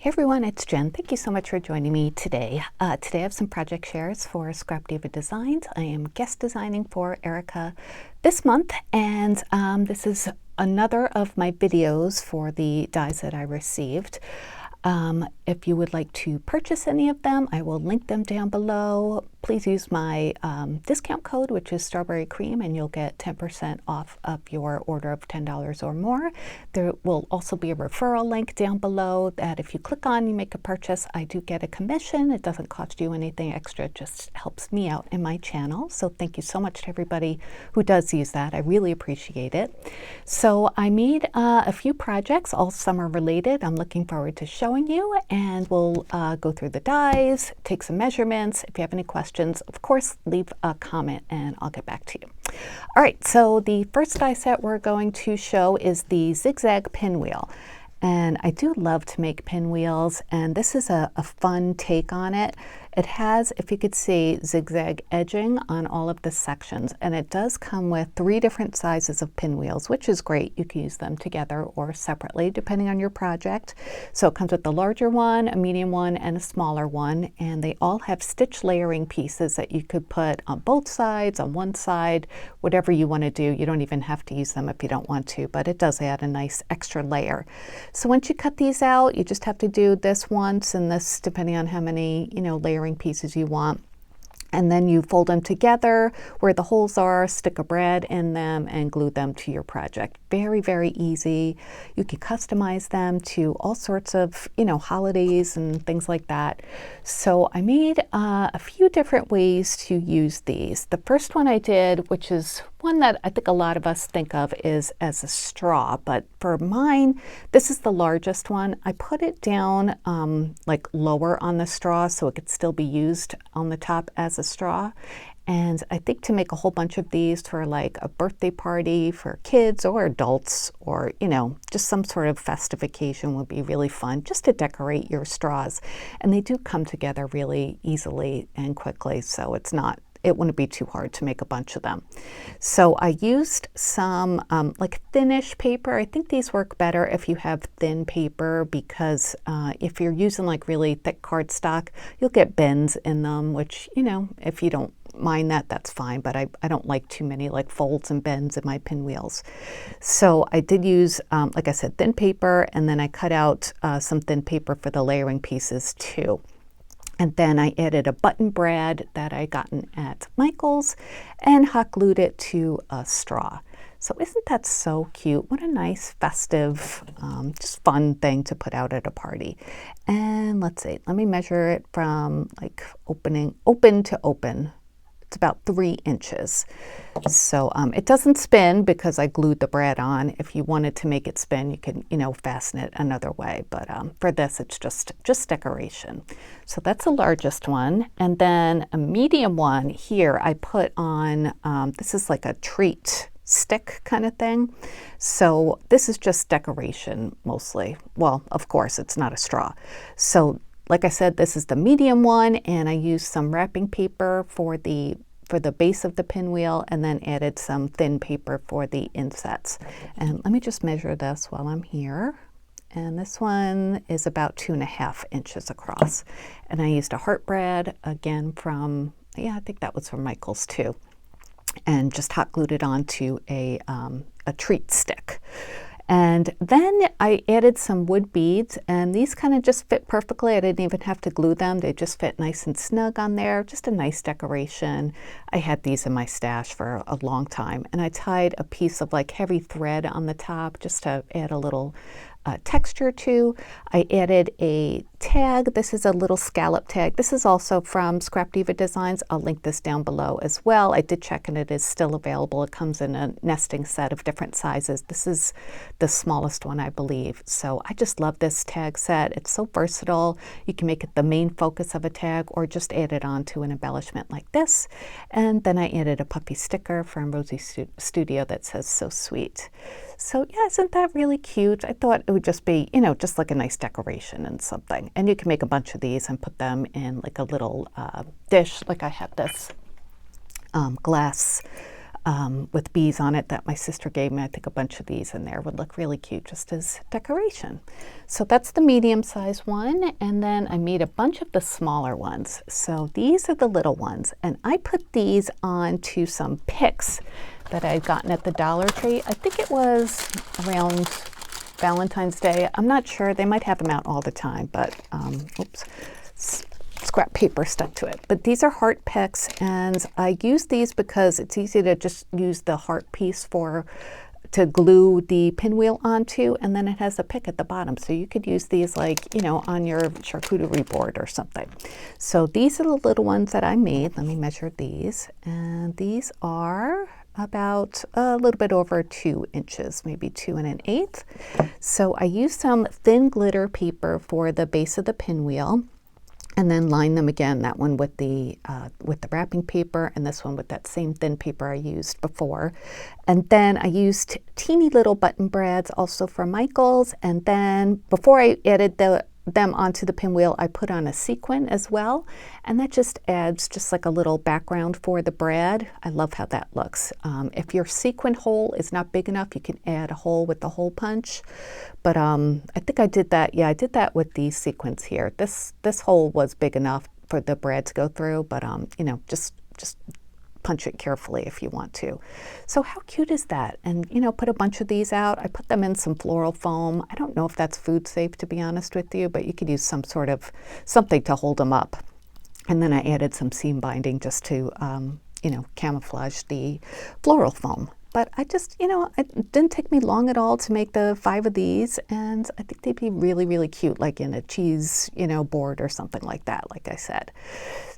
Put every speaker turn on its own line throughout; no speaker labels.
Hey everyone, it's Jen. Thank you so much for joining me today. Today I have some project shares for Scrap Diva Designs. I am guest designing for Erica this month, and this is another of my videos for the dies that I received. If you would like to purchase any of them, I will link them down below. Please use my discount code, which is Strawberry Cream, and you'll get 10% off of your order of $10 or more. There will also be a referral link down below that if you click on, you make a purchase, I do get a commission. It doesn't cost you anything extra, it just helps me out in my channel. So thank you so much to everybody who does use that. I really appreciate it. So I made a few projects, all summer related. I'm looking forward to showing you, and we'll go through the dies, take some measurements. If you have any questions, of course, leave a comment and I'll get back to you. All right, so the first die set we're going to show is the Zigzag Pinwheel. And I do love to make pinwheels, and this is a fun take on it. It has, if you could see, zigzag edging on all of the sections, and it does come with 3 different sizes of pinwheels, which is great. You can use them together or separately depending on your project. So it comes with the larger one, a medium one, and a smaller one, and they all have stitch layering pieces that you could put on both sides, on one side, whatever you want to do. You don't even have to use them if you don't want to, but it does add a nice extra layer. So once you cut these out, you just have to do this once and this depending on how many, layering pieces you want. And then you fold them together where the holes are, stick a brad in them, and glue them to your project. Very, very easy. You can customize them to all sorts of, holidays and things like that. So I made a few different ways to use these. The first one I did, which is one that I think a lot of us think of, is as a straw. But for mine, this is the largest one. I put it down like lower on the straw so it could still be used on the top as a straw. And I think to make a whole bunch of these for like a birthday party for kids or adults, or just some sort of festive occasion would be really fun, just to decorate your straws. And they do come together really easily and quickly, so it wouldn't be too hard to make a bunch of them. So I used some like thinnish paper. I think these work better if you have thin paper, because if you're using like really thick cardstock, you'll get bends in them, which, if you don't mind that, that's fine, but I don't like too many like folds and bends in my pinwheels. So I did use, like I said, thin paper, and then I cut out some thin paper for the layering pieces too. And then I added a button brad that I gotten at Michael's and hot glued it to a straw. So isn't that so cute? What a nice festive, just fun thing to put out at a party. And let's see, let me measure it from like open to open. It's about 3 inches. So it doesn't spin because I glued the brad on. If you wanted to make it spin, you can, fasten it another way. But for this, it's just decoration. So that's the largest one. And then a medium one here, I put on, this is like a treat stick kind of thing. So this is just decoration mostly. Well, of course, it's not a straw. So like I said, this is the medium one, and I used some wrapping paper for the base of the pinwheel, and then added some thin paper for the insets. And let me just measure this while I'm here. And this one is about 2.5 inches across. And I used a heart brad, again from, I think that was from Michael's too, and just hot glued it onto a treat stick. And then I added some wood beads, and these kind of just fit perfectly. I didn't even have to glue them. They just fit nice and snug on there. Just a nice decoration. I had these in my stash for a long time, and I tied a piece of like heavy thread on the top just to add a little texture to. I added a tag. This is a little scallop tag. This is also from Scrap Diva Designs. I'll link this down below as well. I did check and it is still available. It comes in a nesting set of different sizes. This is the smallest one, I believe. So I just love this tag set. It's so versatile. You can make it the main focus of a tag or just add it on to an embellishment like this. And then I added a puppy sticker from Rosie Studio that says "So Sweet." So yeah, isn't that really cute? I thought it would just be, just like a nice decoration and something. And you can make a bunch of these and put them in like a little dish. Like I have this glass with bees on it that my sister gave me. I think a bunch of these in there would look really cute just as decoration. So that's the medium-sized one, and then I made a bunch of the smaller ones. So these are the little ones, and I put these onto some picks that I'd gotten at the Dollar Tree. I think it was around Valentine's Day. I'm not sure. They might have them out all the time, but oops. Scrap paper stuck to it. But these are heart picks, and I use these because it's easy to just use the heart piece to glue the pinwheel onto, and then it has a pick at the bottom. So you could use these like, you know, on your charcuterie board or something. So these are the little ones that I made. Let me measure these. And these are about a little bit over 2 inches, maybe 2 1/8. So I used some thin glitter paper for the base of the pinwheel, and then line them again, that one with the wrapping paper, and this one with that same thin paper I used before. And then I used teeny little button brads also for Michael's, and then before I added them onto the pinwheel, I put on a sequin as well, and that just adds just like a little background for the brad. I love how that looks. If your sequin hole is not big enough, you can add a hole with the hole punch, but I think I did that. Yeah, I did that with these sequins here. This hole was big enough for the brad to go through, but you know, just punch it carefully if you want to. So how cute is that? And you know, put a bunch of these out. I put them in some floral foam. I don't know if that's food safe, to be honest with you, but you could use some sort of something to hold them up. And then I added some seam binding just to you know, camouflage the floral foam. But I just, you know, it didn't take me long at all to make the 5 of these, and I think they'd be really, really cute, like in a cheese, you know, board or something like that, like I said.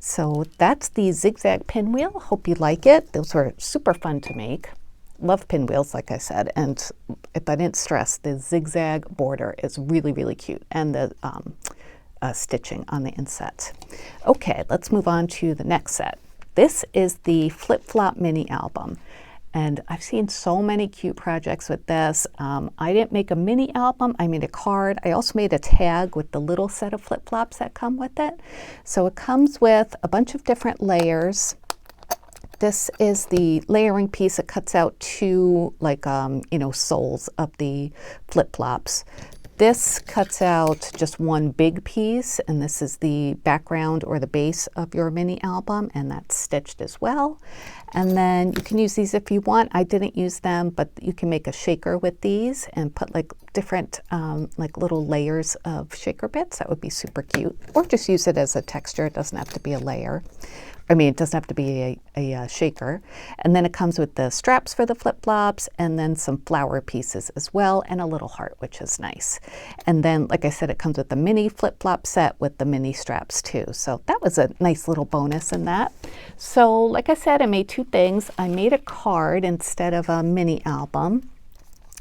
So that's the Zigzag Pinwheel. Hope you like it. Those were super fun to make. Love pinwheels, like I said, and if I didn't stress, the zigzag border is really, really cute, and the stitching on the inset. Okay, let's move on to the next set. This is the Flip Flop mini album. And I've seen so many cute projects with this. I didn't make a mini album, I made a card. I also made a tag with the little set of flip-flops that come with it. So it comes with a bunch of different layers. This is the layering piece. It cuts out 2 like, you know, soles of the flip-flops. This cuts out just 1 big piece, and this is the background or the base of your mini album, and that's stitched as well. And then you can use these if you want. I didn't use them, but you can make a shaker with these and put like different like little layers of shaker bits. That would be super cute. Or just use it as a texture. It doesn't have to be a layer. I mean, it doesn't have to be a shaker. And then it comes with the straps for the flip-flops, and then some flower pieces as well, and a little heart, which is nice. And then, like I said, it comes with the mini flip-flop set with the mini straps too. So that was a nice little bonus in that. So like I said, I made 2 things. I made a card instead of a mini album.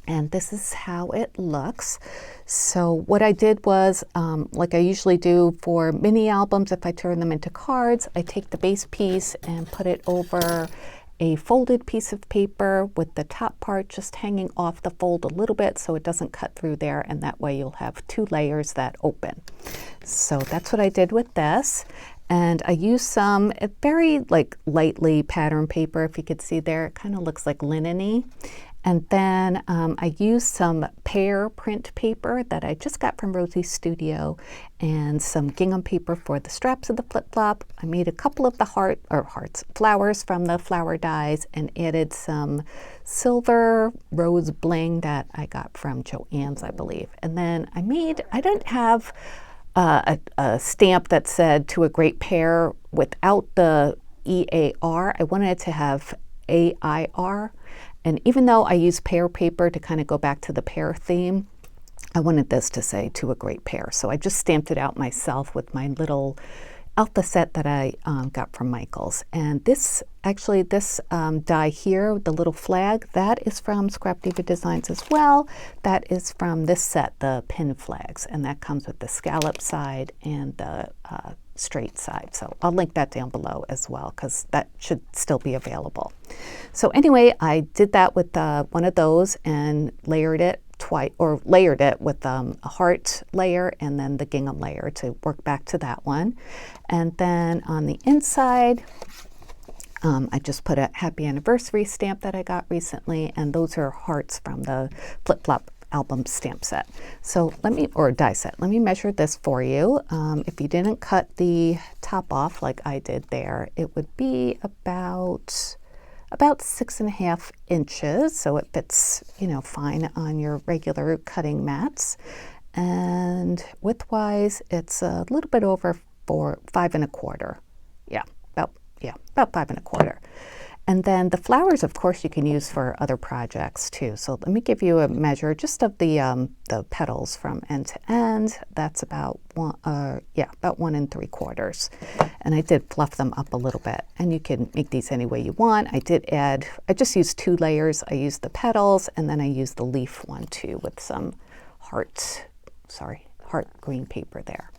And this is how it looks. So what I did was, like I usually do for mini albums, if I turn them into cards, I take the base piece and put it over a folded piece of paper with the top part just hanging off the fold a little bit so it doesn't cut through there, and that way you'll have 2 layers that open. So that's what I did with this. And I used some very like lightly patterned paper, if you could see there. It kind of looks like linen-y. And then I used some pear print paper that I just got from Rosie's Studio, and some gingham paper for the straps of the flip-flop. I made a couple of the flowers from the flower dies, and added some silver rose bling that I got from Joann's, I believe. And then I didn't have a stamp that said "to a great pair" without the EAR. I wanted it to have AIR. And even though I use pear paper to kind of go back to the pear theme, I wanted this to say "to a great pair." So I just stamped it out myself with my little alpha set that I got from Michael's. And this die here, the little flag, that is from Scrap Diva Designs as well. That is from this set, the pin flags, and that comes with the scallop side and the straight side. So I'll link that down below as well, because that should still be available. So anyway, I did that with one of those and layered it with a heart layer and then the gingham layer to work back to that one. And then on the inside, I just put a happy anniversary stamp that I got recently, and those are hearts from the Flip Flop album stamp set. So or die set, let me measure this for you. If you didn't cut the top off like I did there, it would be about 6.5 inches. So it fits, fine on your regular cutting mats. And width-wise, it's a little bit over 5.25. About 5.25. And then the flowers, of course, you can use for other projects too. So let me give you a measure just of the petals from end to end. That's about 1 3/4. And I did fluff them up a little bit. And you can make these any way you want. I just used 2 layers. I used the petals, and then I used the leaf one too with some heart green paper there.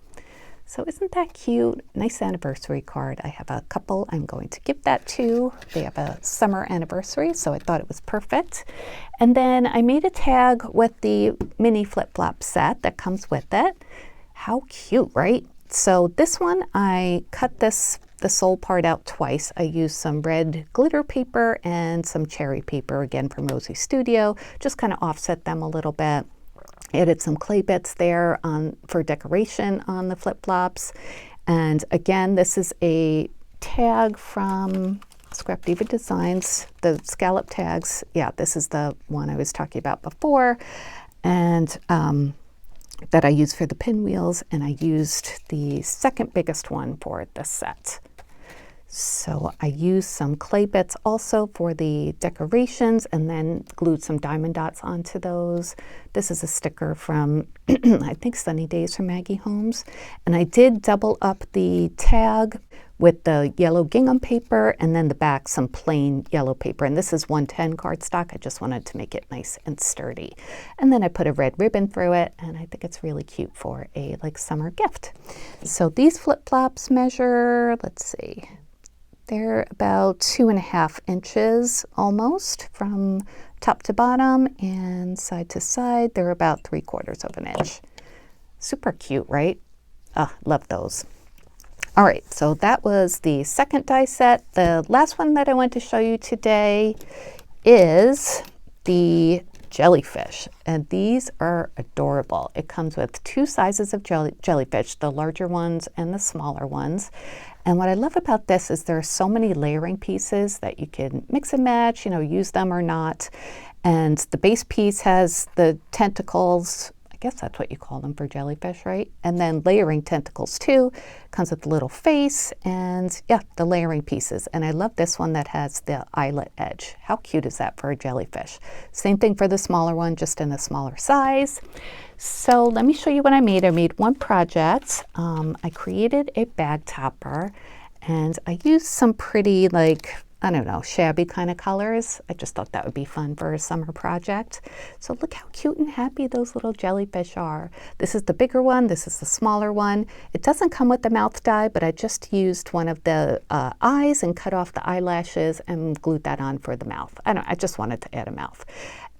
So isn't that cute? Nice anniversary card. I have a couple I'm going to give that to. They have a summer anniversary, so I thought it was perfect. And then I made a tag with the mini flip-flop set that comes with it. How cute, right? So this one, I cut the sole part out twice. I used some red glitter paper and some cherry paper, again from Rosie Studio, just kind of offset them a little bit. Added some clay bits there for decoration on the flip-flops. And again, this is a tag from Scrap Diva Designs, the scallop tags. Yeah, this is the one I was talking about before, and that I used for the pinwheels, and I used the second biggest one for this set. So I used some clay bits also for the decorations, and then glued some diamond dots onto those. This is a sticker from, I think, Sunny Days from Maggie Holmes. And I did double up the tag with the yellow gingham paper, and then the back some plain yellow paper. And this is 110 cardstock. I just wanted to make it nice and sturdy. And then I put a red ribbon through it, and I think it's really cute for a summer gift. So these flip-flops measure, let's see, they're about 2.5 inches almost from top to bottom, and side to side they're about 3/4 of an inch. Super cute, right? Love those. All right, so that was the second die set. The last one that I want to show you today is the Jellyfish, and these are adorable. It comes with 2 sizes of jellyfish, the larger ones and the smaller ones. And what I love about this is there are so many layering pieces that you can mix and match, use them or not. And the base piece has the tentacles. I guess that's what you call them for jellyfish, right? And then layering tentacles too. Comes with the little face and the layering pieces. And I love this one that has the eyelet edge. How cute is that for a jellyfish? Same thing for the smaller one, just in a smaller size. So let me show you what I made. I made one project. I created a bag topper, and I used some pretty, shabby kind of colors. I just thought that would be fun for a summer project. So look how cute and happy those little jellyfish are. This is the bigger one. This is the smaller one. It doesn't come with the mouth die, but I just used one of the eyes and cut off the eyelashes and glued that on for the mouth. I just wanted to add a mouth.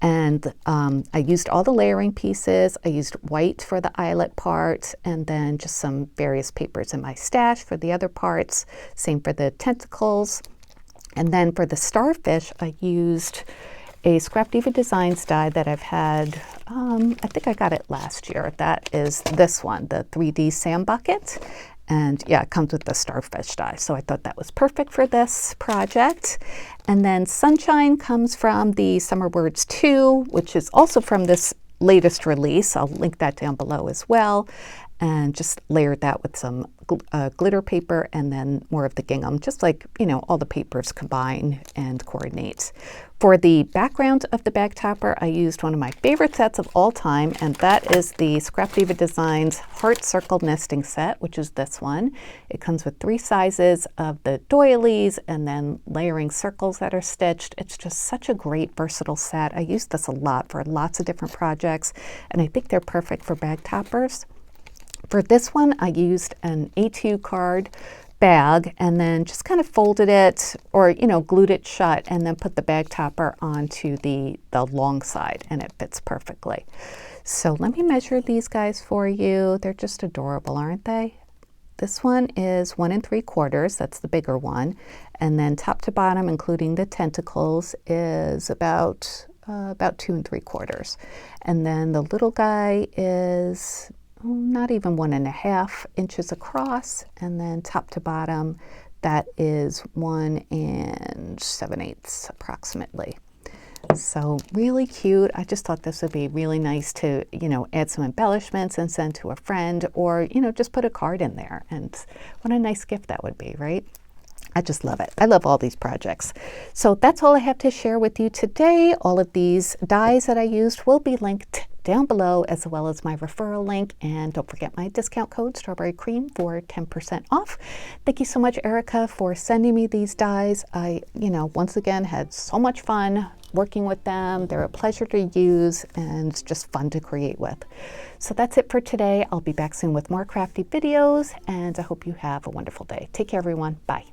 And I used all the layering pieces. I used white for the eyelet part, and then just some various papers in my stash for the other parts. Same for the tentacles. And then for the starfish, I used a Scrap Diva Designs die that I've had, I think I got it last year. That is this one, the 3D sand bucket. And it comes with the starfish die. So I thought that was perfect for this project. And then Sunshine comes from the Summer Words 2, which is also from this latest release. I'll link that down below as well. And just layered that with some glitter paper and then more of the gingham, just like, all the papers combine and coordinate. For the background of the bag topper, I used one of my favorite sets of all time, and that is the Scrap Diva Designs Heart Circle Nesting Set, which is this one. It comes with 3 sizes of the doilies and then layering circles that are stitched. It's just such a great versatile set. I use this a lot for lots of different projects, and I think they're perfect for bag toppers. For this one, I used an A2 card bag and then just kind of folded it or, glued it shut and then put the bag topper onto the long side, and it fits perfectly. So let me measure these guys for you. They're just adorable, aren't they? This one is 1 3/4. That's the bigger one. And then top to bottom, including the tentacles, is about 2 3/4. And then the little guy is not even 1.5 inches across. And then top to bottom, that is 1 7/8 approximately. So really cute. I just thought this would be really nice to, add some embellishments and send to a friend, or, just put a card in there. And what a nice gift that would be, right? I just love it. I love all these projects. So that's all I have to share with you today. All of these dies that I used will be linked down below, as well as my referral link. And don't forget my discount code, Strawberry Cream, for 10% off. Thank you so much, Erica, for sending me these dies. I, once again, had so much fun working with them. They're a pleasure to use and just fun to create with. So that's it for today. I'll be back soon with more crafty videos, and I hope you have a wonderful day. Take care, everyone. Bye.